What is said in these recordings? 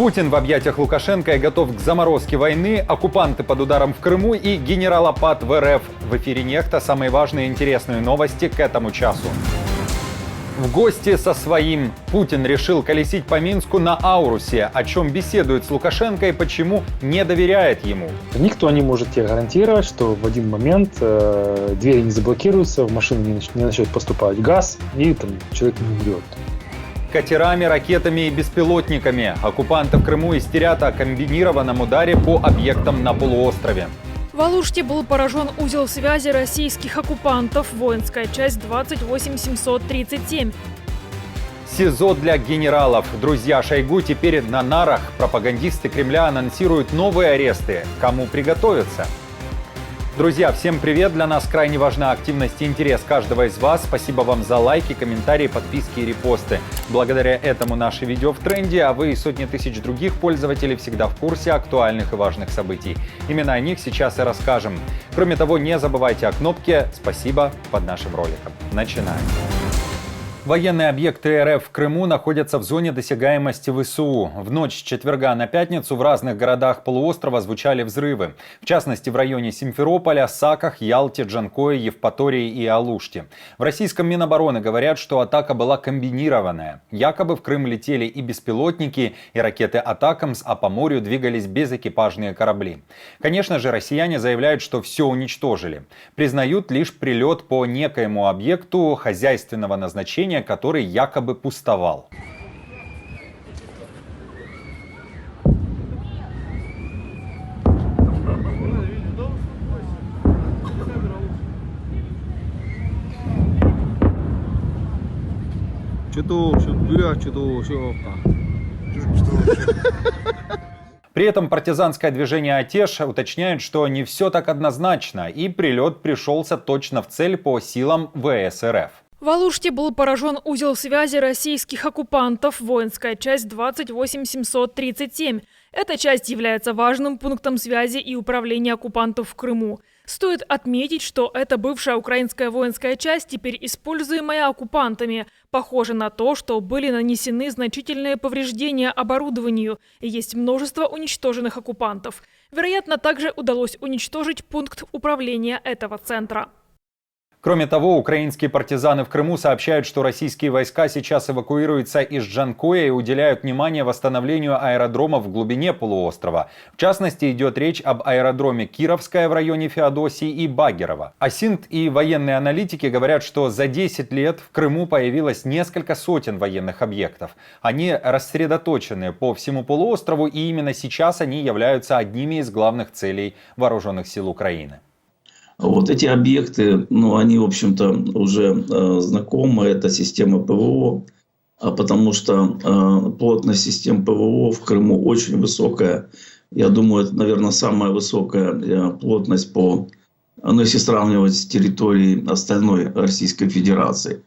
Путин в объятиях Лукашенко и готов к заморозке войны, оккупанты под ударом в Крыму и генералопад в РФ. В эфире «Нехта» самые важные и интересные новости к этому часу. В гости со своим. Путин решил колесить по Минску на Аурусе. О чем беседует с Лукашенко и почему не доверяет ему. Никто не может тебе гарантировать, что в один момент двери не заблокируются, в машину не начнет поступать газ и там, человек не умрет. Катерами, ракетами и беспилотниками. Оккупанты в Крыму истерят о комбинированном ударе по объектам на полуострове. В Алуште был поражен узел связи российских оккупантов, воинская часть 28737. СИЗО для генералов. Друзья Шойгу теперь на нарах. Пропагандисты Кремля анонсируют новые аресты. Кому приготовиться? Друзья, всем привет! Для нас крайне важна активность и интерес каждого из вас. Спасибо вам за лайки, комментарии, подписки и репосты. Благодаря этому наши видео в тренде, а вы и сотни тысяч других пользователей всегда в курсе актуальных и важных событий. Именно о них сейчас и расскажем. Кроме того, не забывайте о кнопке «Спасибо» под нашим роликом. Начинаем. Военные объекты РФ в Крыму находятся в зоне досягаемости ВСУ. В ночь с четверга на пятницу в разных городах полуострова звучали взрывы. В частности, в районе Симферополя, Саках, Ялте, Джанкое, Евпатории и Алуште. В российском Минобороны говорят, что атака была комбинированная. Якобы в Крым летели и беспилотники, и ракеты «Атакамс», а по морю двигались безэкипажные корабли. Конечно же, россияне заявляют, что все уничтожили. Признают лишь прилет по некоему объекту хозяйственного назначения, который якобы пустовал. При этом партизанское движение «Атеш» уточняет, что не все так однозначно, и прилет пришелся точно в цель по силам ВС РФ. В Алуште был поражен узел связи российских оккупантов, воинская часть 28737. Эта часть является важным пунктом связи и управления оккупантов в Крыму. Стоит отметить, что это бывшая украинская воинская часть, теперь используемая оккупантами. Похоже на то, что были нанесены значительные повреждения оборудованию и есть множество уничтоженных оккупантов. Вероятно, также удалось уничтожить пункт управления этого центра. Кроме того, украинские партизаны в Крыму сообщают, что российские войска сейчас эвакуируются из Джанкоя и уделяют внимание восстановлению аэродромов в глубине полуострова. В частности, идет речь об аэродроме Кировская в районе Феодосии и Багерово. Асинт и военные аналитики говорят, что за 10 лет в Крыму появилось несколько сотен военных объектов. Они рассредоточены по всему полуострову, и именно сейчас они являются одними из главных целей вооруженных сил Украины. Вот эти объекты, они, в общем-то, уже знакомы. Это система ПВО, потому что плотность систем ПВО в Крыму очень высокая. Я думаю, это, наверное, самая высокая плотность если сравнивать с территорией остальной Российской Федерации.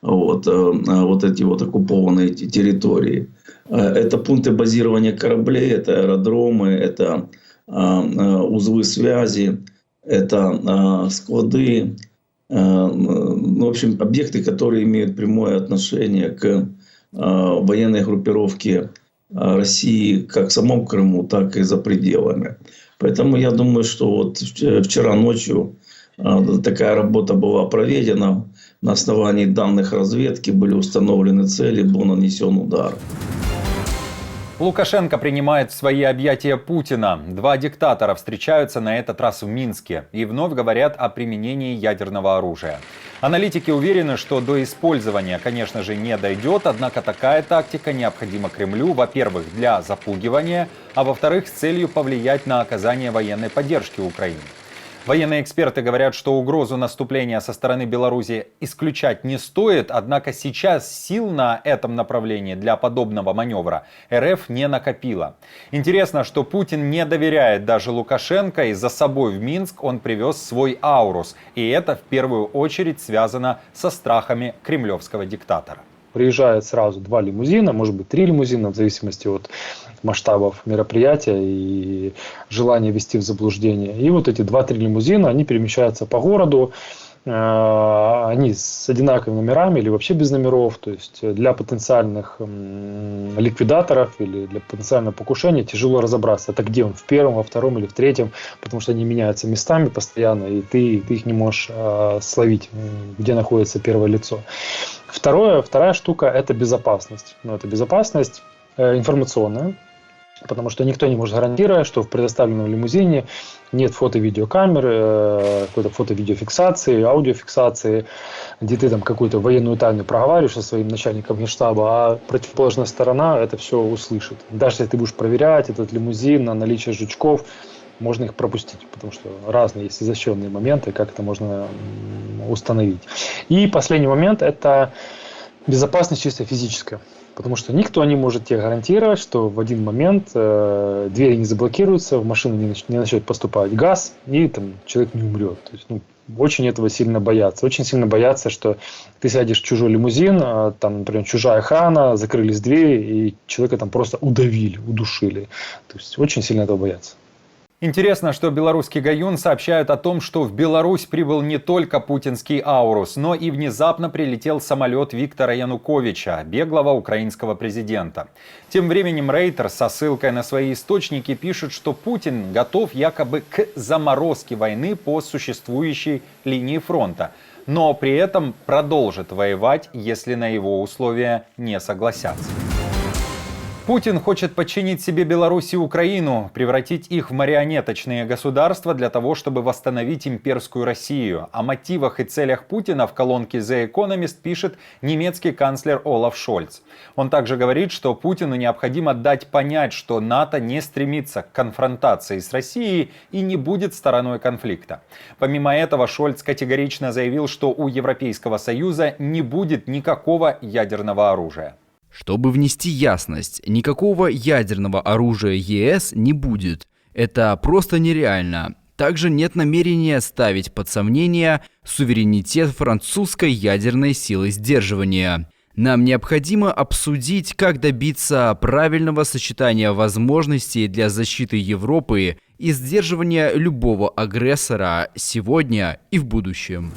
Вот эти оккупованные территории. Это пункты базирования кораблей, это аэродромы, это узлы связи. Это склады, в общем, объекты, которые имеют прямое отношение к военной группировке России как в самом Крыму, так и за пределами. Поэтому я думаю, что вчера ночью такая работа была проведена. На основании данных разведки были установлены цели, был нанесен удар. Лукашенко принимает в свои объятия Путина. Два диктатора встречаются на этот раз в Минске и вновь говорят о применении ядерного оружия. Аналитики уверены, что до использования, конечно же, не дойдет, однако такая тактика необходима Кремлю, во-первых, для запугивания, а во-вторых, с целью повлиять на оказание военной поддержки Украине. Военные эксперты говорят, что угрозу наступления со стороны Беларуси исключать не стоит, однако сейчас сил на этом направлении для подобного маневра РФ не накопила. Интересно, что Путин не доверяет даже Лукашенко, и за собой в Минск он привез свой Аурус. И это в первую очередь связано со страхами кремлевского диктатора. Приезжает сразу 2 лимузина, может быть 3 лимузина, в зависимости от масштабов мероприятия и желания ввести в заблуждение. И вот эти 2-3 лимузина, они перемещаются по городу, они с одинаковыми номерами или вообще без номеров. То есть для потенциальных ликвидаторов или для потенциального покушения тяжело разобраться, это где он, в первом, во втором или в третьем, потому что они меняются местами постоянно, и ты их не можешь словить, где находится первое лицо. Вторая штука – это безопасность. Но это безопасность информационная, потому что никто не может гарантировать, что в предоставленном лимузине нет фото-видеокамер, какой-то фото-видеофиксации, аудиофиксации, где ты там какую-то военную тайну проговариваешь со своим начальником генштаба, а противоположная сторона это все услышит. Даже если ты будешь проверять этот лимузин на наличие жучков, можно их пропустить, потому что разные есть изощренные моменты, как это можно установить. И последний момент – это безопасность чисто физическая. Потому что никто не может тебе гарантировать, что в один момент двери не заблокируются, в машину не начнет поступать газ, и там человек не умрет. То есть, очень этого сильно боятся. Очень сильно боятся, что ты сядешь в чужой лимузин, там, например, чужая охрана, закрылись двери, и человека там просто удавили, удушили. То есть очень сильно этого боятся. Интересно, что белорусский Гаюн сообщают о том, что в Беларусь прибыл не только путинский Аурус, но и внезапно прилетел самолет Виктора Януковича, беглого украинского президента. Тем временем Рейтер со ссылкой на свои источники пишет, что Путин готов якобы к заморозке войны по существующей линии фронта, но при этом продолжит воевать, если на его условия не согласятся. Путин хочет подчинить себе Беларусь и Украину, превратить их в марионеточные государства для того, чтобы восстановить имперскую Россию. О мотивах и целях Путина в колонке The Economist пишет немецкий канцлер Олаф Шольц. Он также говорит, что Путину необходимо дать понять, что НАТО не стремится к конфронтации с Россией и не будет стороной конфликта. Помимо этого, Шольц категорично заявил, что у Европейского Союза не будет никакого ядерного оружия. Чтобы внести ясность, никакого ядерного оружия ЕС не будет. Это просто нереально. Также нет намерения ставить под сомнение суверенитет французской ядерной силы сдерживания. Нам необходимо обсудить, как добиться правильного сочетания возможностей для защиты Европы и сдерживания любого агрессора сегодня и в будущем.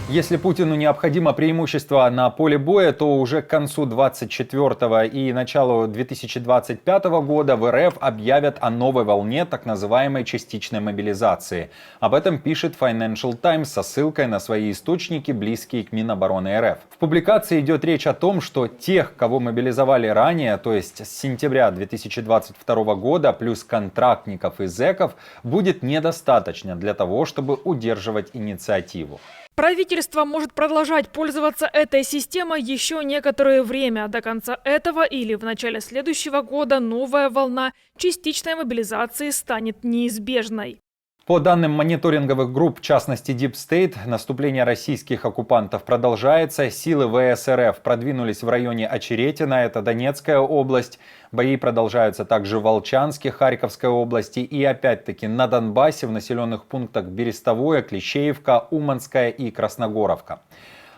Если Путину необходимо преимущество на поле боя, то уже к концу 2024 и началу 2025 года в РФ объявят о новой волне так называемой частичной мобилизации. Об этом пишет Financial Times со ссылкой на свои источники, близкие к Минобороны РФ. В публикации идет речь о том, что тех, кого мобилизовали ранее, то есть с сентября 2022 года, плюс контрактников и зэков, будет недостаточно для того, чтобы удерживать инициативу. Правительство может продолжать пользоваться этой системой еще некоторое время. До конца этого или в начале следующего года новая волна частичной мобилизации станет неизбежной. По данным мониторинговых групп, в частности Deep State, наступление российских оккупантов продолжается. Силы ВС РФ продвинулись в районе Очеретина, это Донецкая область. Бои продолжаются также в Волчанске, Харьковской области и опять-таки на Донбассе в населенных пунктах Берестовое, Клещеевка, Уманская и Красногоровка.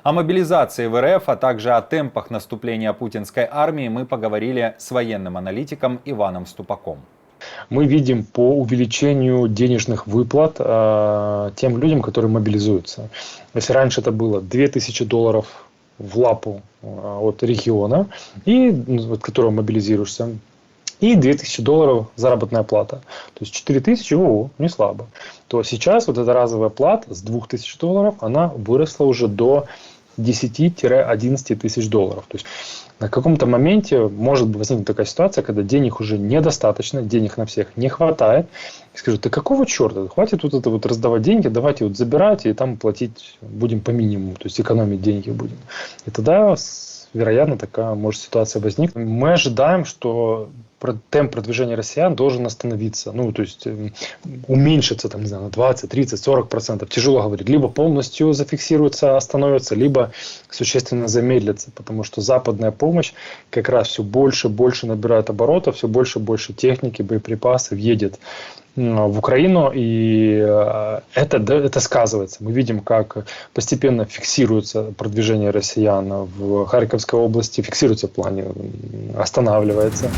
О мобилизации в РФ, а также о темпах наступления путинской армии мы поговорили с военным аналитиком Иваном Ступаком. Мы видим по увеличению денежных выплат тем людям, которые мобилизуются. Если раньше это было $2000 в лапу от региона, от которого мобилизируешься, и $2000 заработная плата. То есть 4000, не слабо. То сейчас вот эта разовая плата с $2000, она выросла уже до 10-11 тысяч долларов. То есть на каком-то моменте может возникнуть такая ситуация, когда денег уже недостаточно, денег на всех не хватает. И скажут, да какого черта, хватит вот это вот раздавать деньги, давайте вот забирать и там платить будем по минимуму, то есть экономить деньги будем. И тогда, вероятно, такая может ситуация возникнуть. Мы ожидаем, что темп продвижения россиян должен остановиться, то есть уменьшиться там, не знаю, на 20, 30, 40%. Тяжело говорить. Либо полностью зафиксируется, остановится, либо существенно замедлится, потому что западная помощь как раз все больше и больше набирает оборотов, все больше и больше техники, боеприпасов едет в Украину, и это сказывается. Мы видим, как постепенно фиксируется продвижение россиян в Харьковской области, фиксируется в плане, останавливается.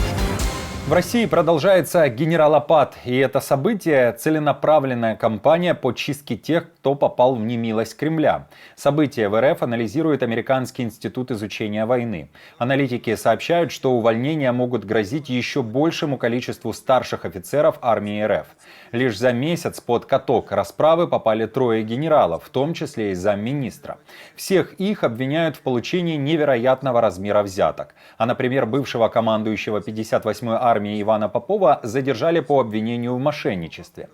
В России продолжается генералопад, и это событие – целенаправленная кампания по чистке тех, кто попал в немилость Кремля. Событие в РФ анализирует Американский институт изучения войны. Аналитики сообщают, что увольнения могут грозить еще большему количеству старших офицеров армии РФ. Лишь за месяц под каток расправы попали 3 генералов, в том числе и замминистра. Всех их обвиняют в получении невероятного размера взяток. А, например, бывшего командующего 58-й армии Ивана Попова задержали по обвинению в мошенничестве.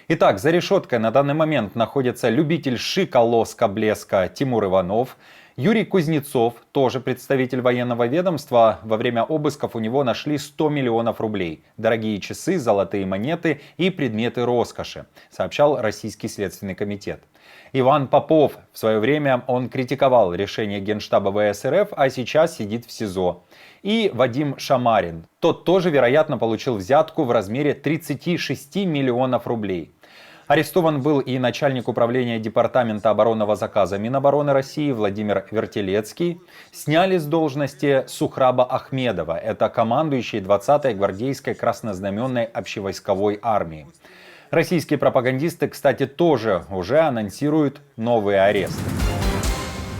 Итак, за решеткой на данный момент находится любитель шика, лоска, блеска Тимур Иванов. Юрий Кузнецов, тоже представитель военного ведомства, во время обысков у него нашли 100 миллионов рублей, дорогие часы, золотые монеты и предметы роскоши, сообщал Российский следственный комитет. Иван Попов, в свое время он критиковал решение Генштаба ВС РФ, а сейчас сидит в СИЗО. И Вадим Шамарин, тот тоже, вероятно, получил взятку в размере 36 миллионов рублей. Арестован был и начальник управления Департамента оборонного заказа Минобороны России Владимир Вертилецкий. Сняли с должности Сухраба Ахмедова, это командующий 20-й гвардейской краснознаменной общевойсковой армии. Российские пропагандисты, кстати, тоже уже анонсируют новые аресты.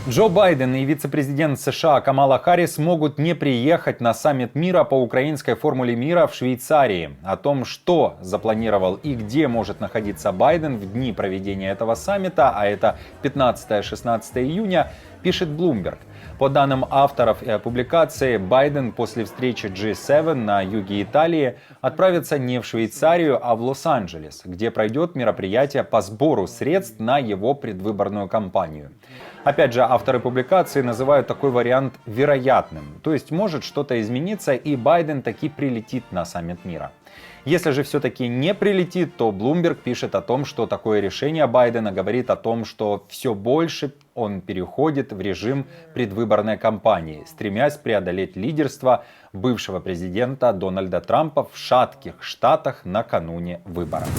Джо Байден и вице-президент США Камала Харрис могут не приехать на саммит мира по украинской формуле мира в Швейцарии. О том, что запланировал и где может находиться Байден в дни проведения этого саммита, а это 15-16 июня, пишет Bloomberg. По данным авторов публикации, Байден после встречи G7 на юге Италии отправится не в Швейцарию, а в Лос-Анджелес, где пройдет мероприятие по сбору средств на его предвыборную кампанию. Опять же, авторы публикации называют такой вариант вероятным. То есть может что-то измениться, и Байден таки прилетит на саммит мира. Если же все-таки не прилетит, то Bloomberg пишет о том, что такое решение Байдена говорит о том, что все больше он переходит в режим предвыборной кампании, стремясь преодолеть лидерство бывшего президента Дональда Трампа в шатких штатах накануне выборов.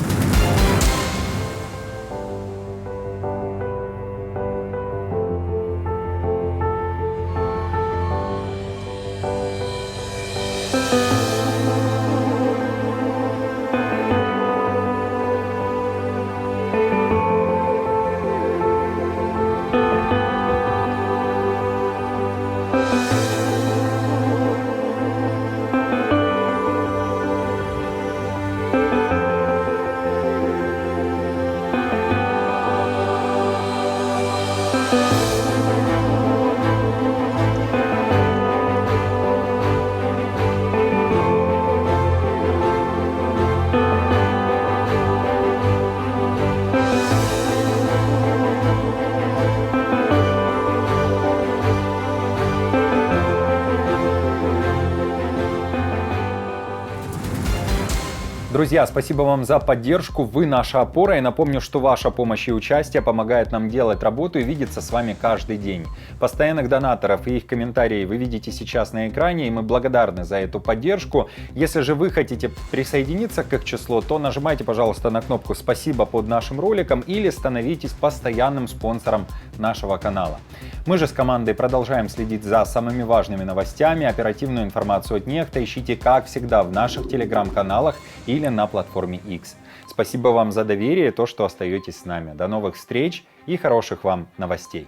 Друзья, спасибо вам за поддержку, вы наша опора, и напомню, что ваша помощь и участие помогает нам делать работу и видеться с вами каждый день. Постоянных донаторов и их комментарии вы видите сейчас на экране, и мы благодарны за эту поддержку. Если же вы хотите присоединиться к их числу, то нажимайте, пожалуйста, на кнопку «Спасибо» под нашим роликом или становитесь постоянным спонсором нашего канала. Мы же с командой продолжаем следить за самыми важными новостями, оперативную информацию от Нехта ищите, как всегда, в наших телеграм-каналах или на платформе X. Спасибо вам за доверие и то, что остаетесь с нами. До новых встреч и хороших вам новостей.